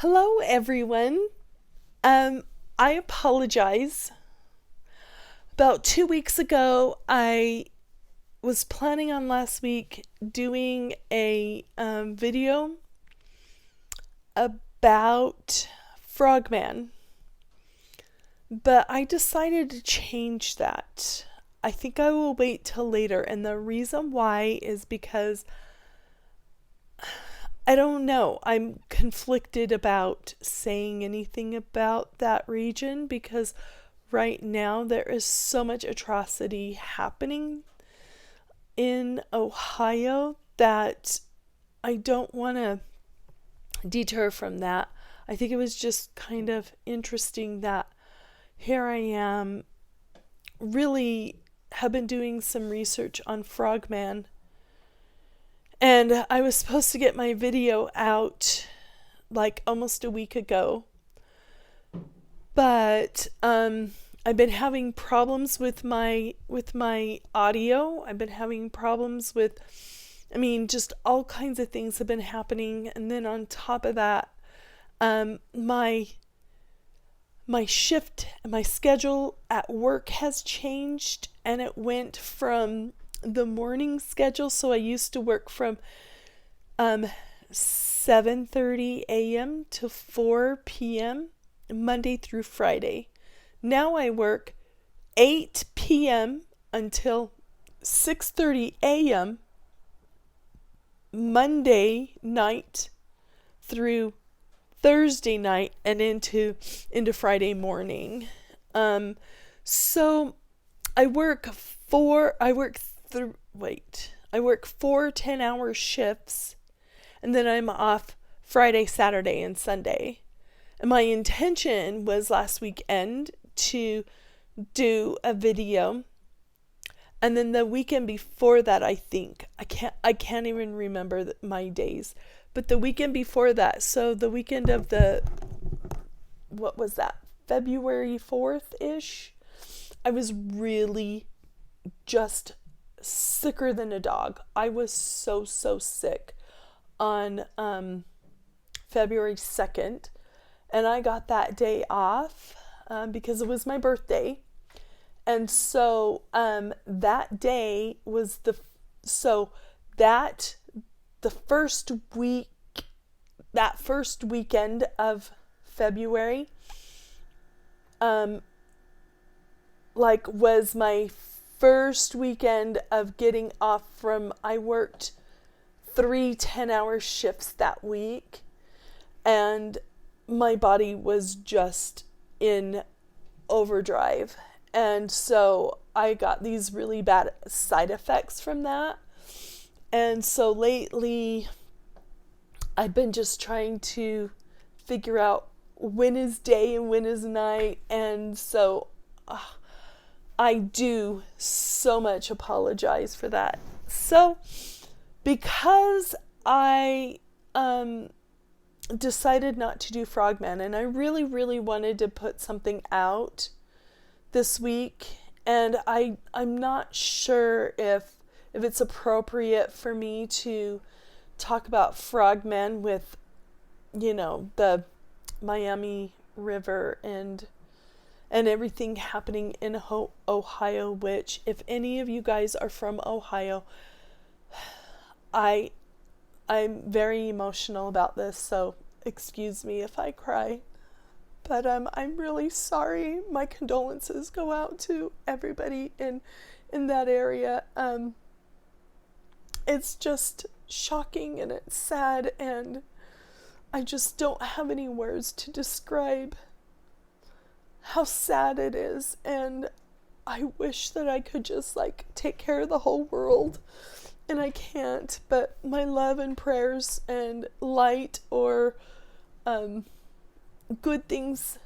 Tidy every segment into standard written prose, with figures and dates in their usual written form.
Hello, everyone. I apologize. About 2 weeks ago, I was planning on last week doing a video about Frogman, but I decided to change that. I think I will wait till later, and the reason why is because I don't know. I'm conflicted about saying anything about that region because right now there is so much atrocity happening in Ohio that I don't want to deter from that. I think it was just kind of interesting that here I am, really have been doing some research on Frogman, and I was supposed to get my video out like almost a week ago. But I've been having problems with my audio. I've been having problems with just all kinds of things have been happening, and then on top of that, my shift, my schedule at work has changed, and it went from the morning schedule. So I used to work from 7:30 a.m. to 4 p.m. Monday through Friday. Now I work 8 p.m. until 6:30 a.m. Monday night through Thursday night and into Friday morning. So I work four 10-hour shifts, and then I'm off Friday, Saturday, and Sunday. And my intention was last weekend to do a video, and then the weekend before that, I can't even remember my days, but the weekend before that, so the weekend of what was that, February 4th-ish, I was really just sicker than a dog. I was so sick on February 2nd, and I got that day off because it was my birthday. And so that day was the first weekend of February was my first weekend of getting off from, I worked 3 10-hour shifts that week, and my body was just in overdrive. And so I got these really bad side effects from that. And so lately, I've been just trying to figure out when is day and when is night. And so I do so much apologize for that. So because I decided not to do Frogman, and I really, really wanted to put something out this week, and I'm not sure if it's appropriate for me to talk about Frogman with, the Miami River and everything happening in Ohio, which, if any of you guys are from Ohio, I'm very emotional about this, so excuse me if I cry. But I'm really sorry. My condolences go out to everybody in that area. It's just shocking and it's sad, and I just don't have any words to describe how sad it is. And I wish that I could just take care of the whole world, and I can't. But my love and prayers and light or good things,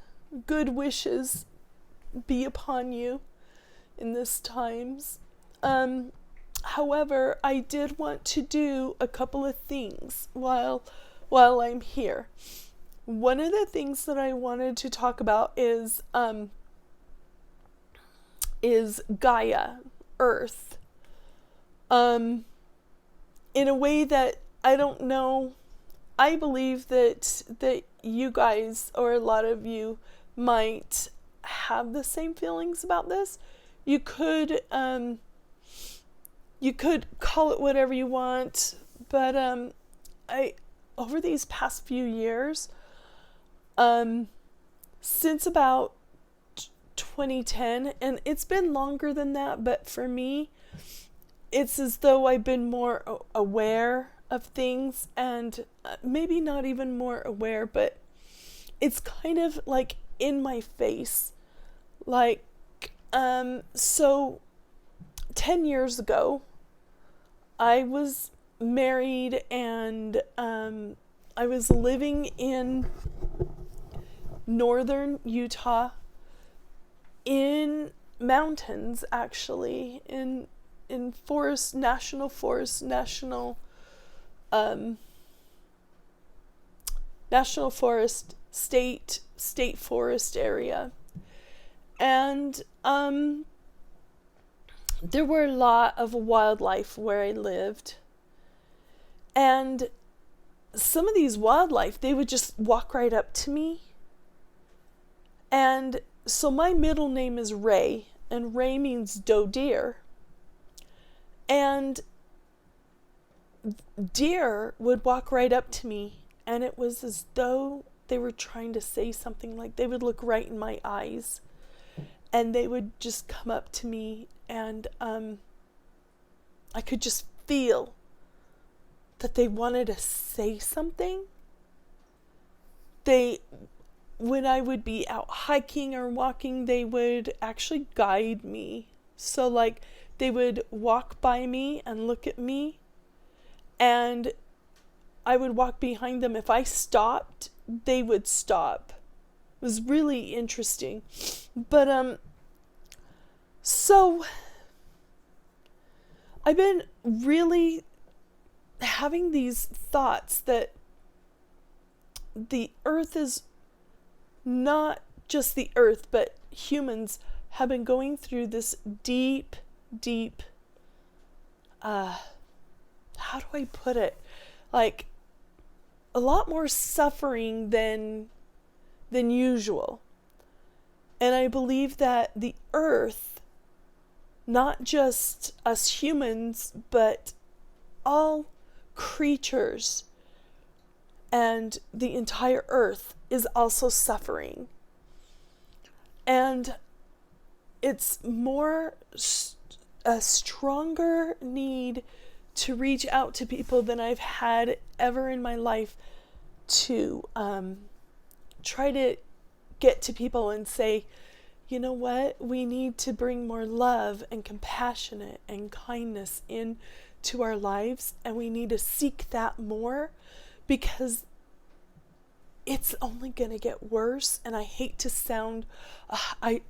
good wishes be upon you in this times. However, I did want to do a couple of things while I'm here. One of the things that I wanted to talk about is Gaia, Earth. In a way that I don't know I believe that you guys, or a lot of you, might have the same feelings about this. You could call it whatever you want, but I over these past few years, since about 2010, and it's been longer than that, but for me, it's as though I've been more aware of things, and maybe not even more aware, but it's kind of like in my face. Like, so 10 years ago, I was married, and I was living in northern Utah, in mountains, actually, in national forest, state forest area. And there were a lot of wildlife where I lived. And some of these wildlife, they would just walk right up to me. And so my middle name is Ray, and Ray means doe deer. And deer would walk right up to me, and it was as though they were trying to say something. Like, they would look right in my eyes, and they would just come up to me, and I could just feel that they wanted to say something. When I would be out hiking or walking, they would actually guide me. So, like, they would walk by me and look at me, and I would walk behind them. If I stopped, they would stop. It was really interesting. But so I've been really having these thoughts that the earth is not just the earth, but humans have been going through this deep, how do I put it? Like, a lot more suffering than usual. And I believe that the earth, not just us humans, but all creatures and the entire earth is also suffering. And it's more a stronger need to reach out to people than I've had ever in my life, to try to get to people and say, you know what, we need to bring more love and compassion and kindness into our lives, and we need to seek that more, because it's only going to get worse. And I hate to sound, I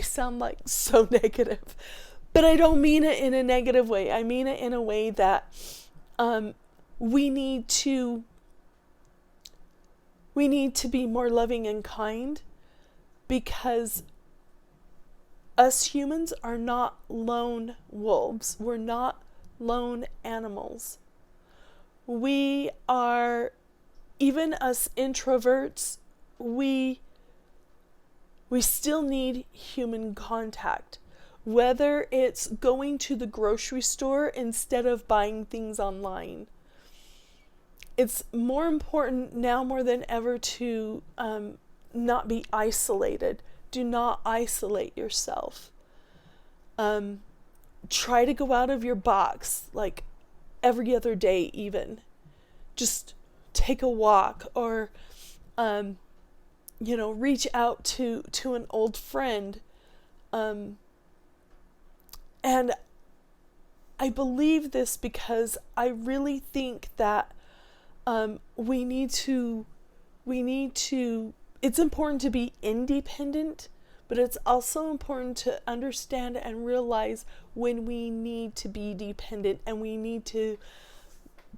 sound like so negative, but I don't mean it in a negative way. I mean it in a way that we need to be more loving and kind, because us humans are not lone wolves. We're not lone animals. We are, even us introverts, we still need human contact. Whether it's going to the grocery store instead of buying things online. It's more important now more than ever to not be isolated. Do not isolate yourself. Try to go out of your box, like every other day even. Just take a walk, or reach out to an old friend. And I believe this because I really think that we need to, it's important to be independent, but it's also important to understand and realize when we need to be dependent, and we need to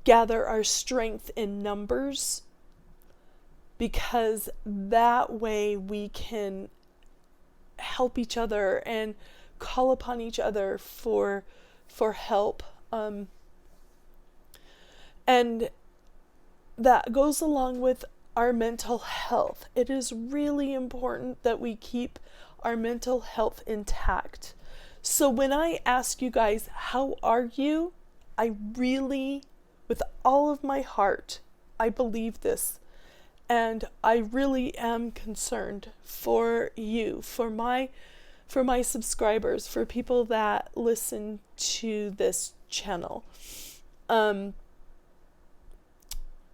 gather our strength in numbers, because that way we can help each other and call upon each other for help. And that goes along with our mental health. It is really important that we keep our mental health intact. So when I ask you guys, how are you? I really, with all of my heart, I believe this. And I really am concerned for you, for my subscribers, for people that listen to this channel.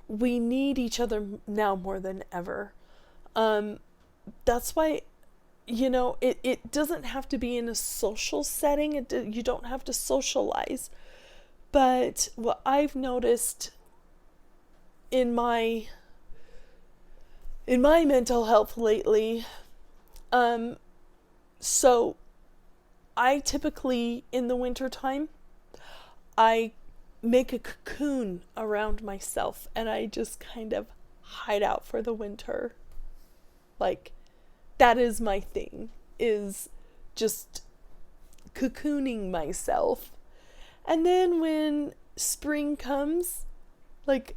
We need each other now more than ever. That's why, it doesn't have to be in a social setting. You don't have to socialize. But what I've noticed in my mental health lately, so I typically, in the wintertime, I make a cocoon around myself and I just kind of hide out for the winter. Like, that is my thing, is just cocooning myself. And then when spring comes, like,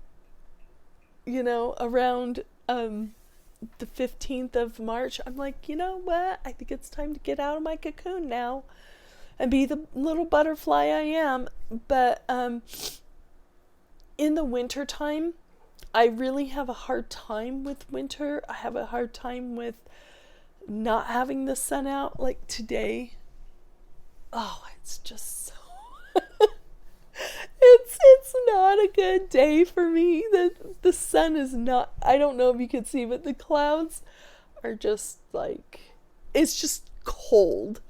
around the 15th of March, I'm like, you know what? I think it's time to get out of my cocoon now and be the little butterfly I am. But in the winter time, I really have a hard time with winter. I have a hard time with not having the sun out. Like today, oh, it's just so it's not a good day for me. The sun is not, I don't know if you can see, but the clouds are just like, it's just cold.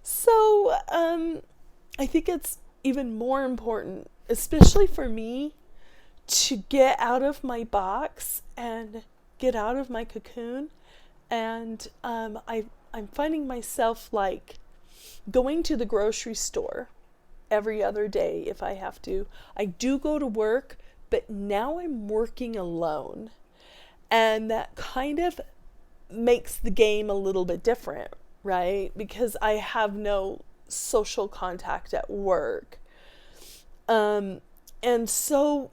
So I think it's even more important, especially for me, to get out of my box and get out of my cocoon. And I'm finding myself like going to the grocery store every other day if I have to. I do go to work, but now I'm working alone. And that kind of makes the game a little bit different, right? Because I have no social contact at work. And so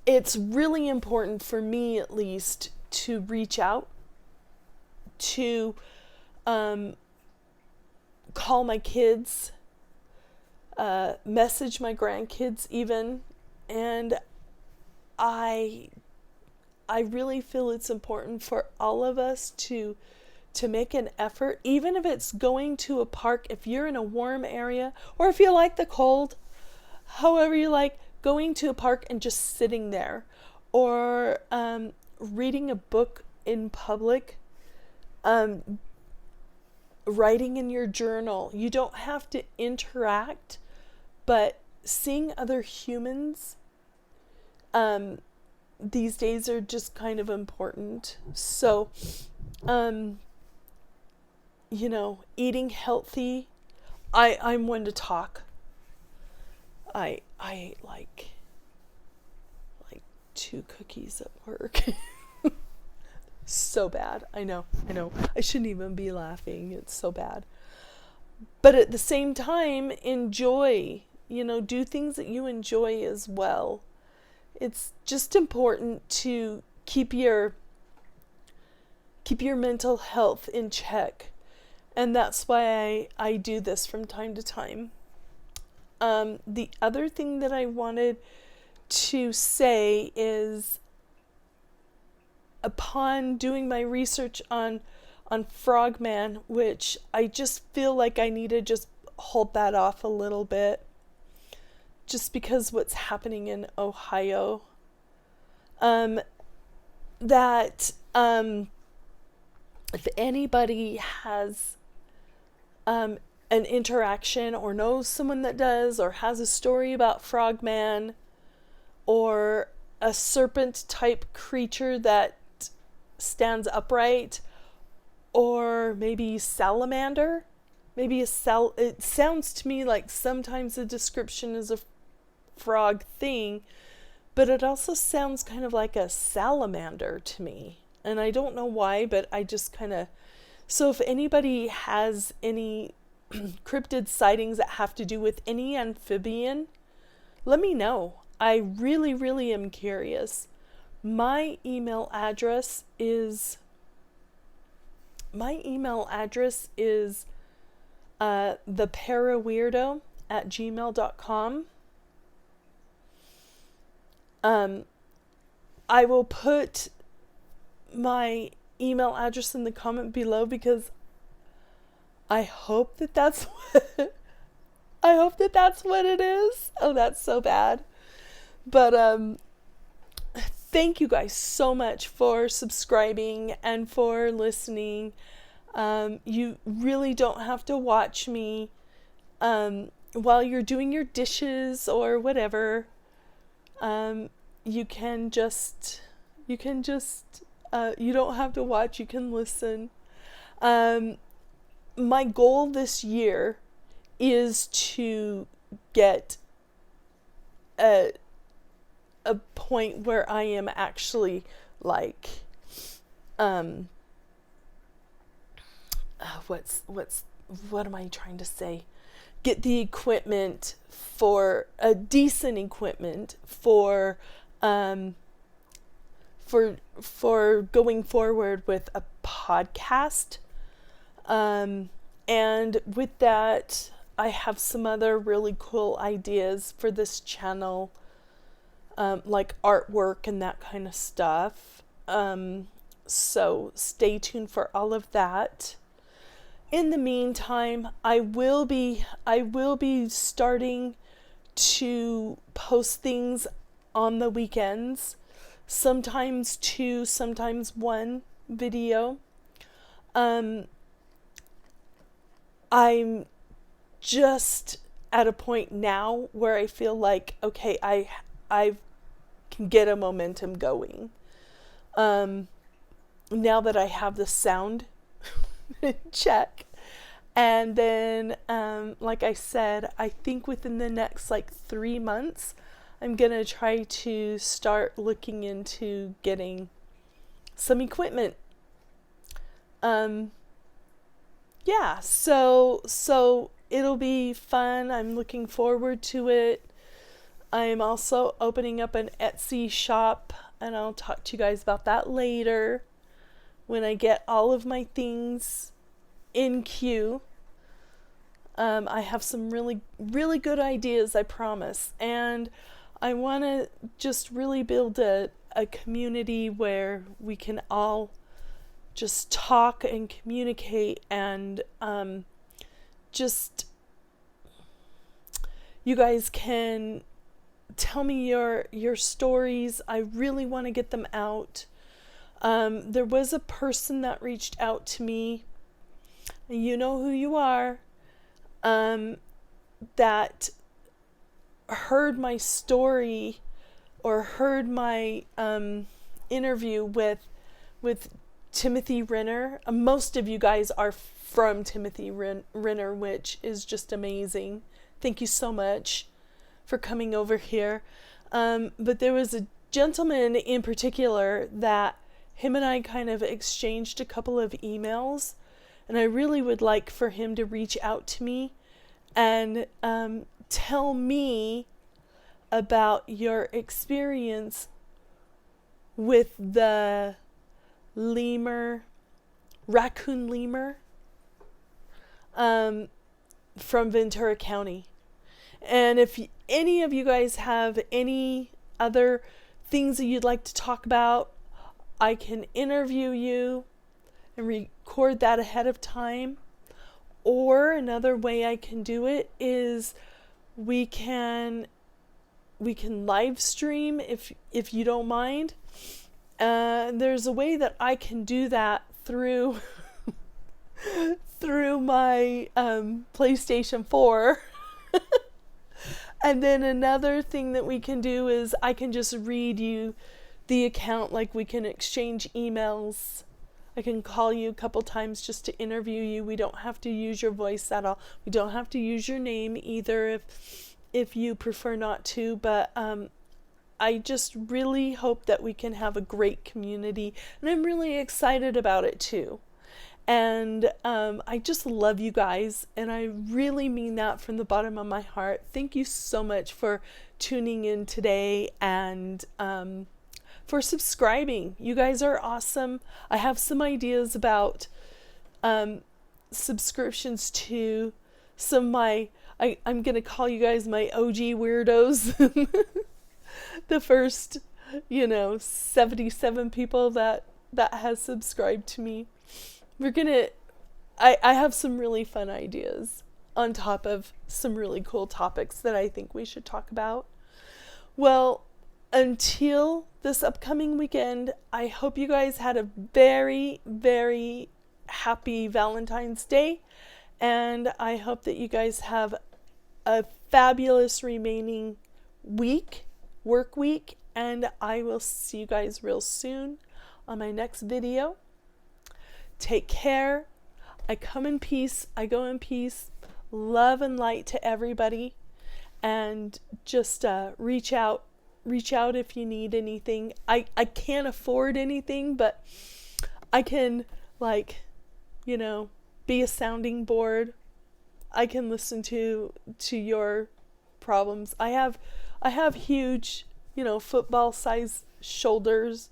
it's really important for me, at least, to reach out, to call my kids, message my grandkids even, and I really feel it's important for all of us to make an effort, even if it's going to a park, if you're in a warm area, or if you like the cold, however you like, going to a park and just sitting there, or reading a book in public, writing in your journal. You don't have to interact, but seeing other humans these days are just kind of important. So, eating healthy. I'm one to talk. I ate like 2 cookies at work. So bad. I know. I shouldn't even be laughing. It's so bad. But at the same time, enjoy. Do things that you enjoy as well. It's just important to keep your mental health in check. And that's why I do this from time to time. The other thing that I wanted to say is, upon doing my research on Frogman, which I just feel like I need to just hold that off a little bit, just because what's happening in Ohio, that if anybody has an interaction or knows someone that does, or has a story about Frogman or a serpent type creature that stands upright, or maybe salamander, it sounds to me like sometimes the description is a frog thing, but it also sounds kind of like a salamander to me, and I don't know why, but I just kind of, so if anybody has any cryptid sightings that have to do with any amphibian, let me know. I really, really am curious. My email address is TheParaWeirdo@gmail.com. I will put my email address in the comment below because I hope that that's what it is. Oh, that's so bad. But thank you guys so much for subscribing and for listening. You really don't have to watch me while you're doing your dishes or whatever. You don't have to watch, you can listen. My goal this year is to get a point where I am actually like, what am I trying to say? Get the equipment for a decent equipment for going forward with a podcast. And with that, I have some other really cool ideas for this channel, like artwork and that kind of stuff. So stay tuned for all of that. In the meantime, I will be starting to post things on the weekends, sometimes 2, sometimes 1 video. I'm just at a point now where I feel like, okay, I can get a momentum going. Now that I have the sound in check. And then, like I said, I think within the next 3 months, I'm going to try to start looking into getting some equipment. Yeah, so it'll be fun. I'm looking forward to it. I'm also opening up an Etsy shop, and I'll talk to you guys about that later when I get all of my things in queue. I have some really, really good ideas, I promise. And I want to just really build a community where we can all just talk and communicate and just you guys can tell me your stories. I really want to get them out. There was a person that reached out to me, you know who you are, that heard my story or heard my interview with Timothy Renner. Most of you guys are from Timothy Renner, which is just amazing. Thank you so much for coming over here. But there was a gentleman in particular that him and I kind of exchanged a couple of emails, and I really would like for him to reach out to me and tell me about your experience with the raccoon lemur from Ventura County. And if any of you guys have any other things that you'd like to talk about, I can interview you and record that ahead of time. Or another way I can do it is we can live stream if you don't mind. There's a way that I can do that through my PlayStation 4. And then another thing that we can do is I can just read you the account, like we can exchange emails. I can call you a couple times just to interview you. We don't have to use your voice at all. We don't have to use your name either if you prefer not to. But I just really hope that we can have a great community. And I'm really excited about it too. And I just love you guys, and I really mean that from the bottom of my heart. Thank you so much for tuning in today and for subscribing. You guys are awesome. I have some ideas about subscriptions to some of my, I'm going to call you guys my OG weirdos. The first, 77 people that has subscribed to me. I have some really fun ideas on top of some really cool topics that I think we should talk about. Well, until this upcoming weekend, I hope you guys had a very, very happy Valentine's Day, and I hope that you guys have a fabulous remaining work week, and I will see you guys real soon on my next video. Take care. I come in peace. I go in peace. Love and light to everybody. And just reach out. Reach out if you need anything. I can't afford anything, but I can, be a sounding board. I can listen to your problems. I have huge, football size shoulders.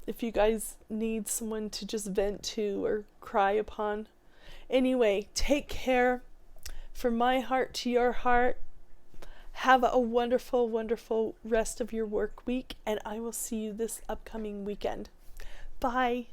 If you guys need someone to just vent to or cry upon. Anyway, take care. From my heart to your heart, have a wonderful, wonderful rest of your work week, and I will see you this upcoming weekend. Bye.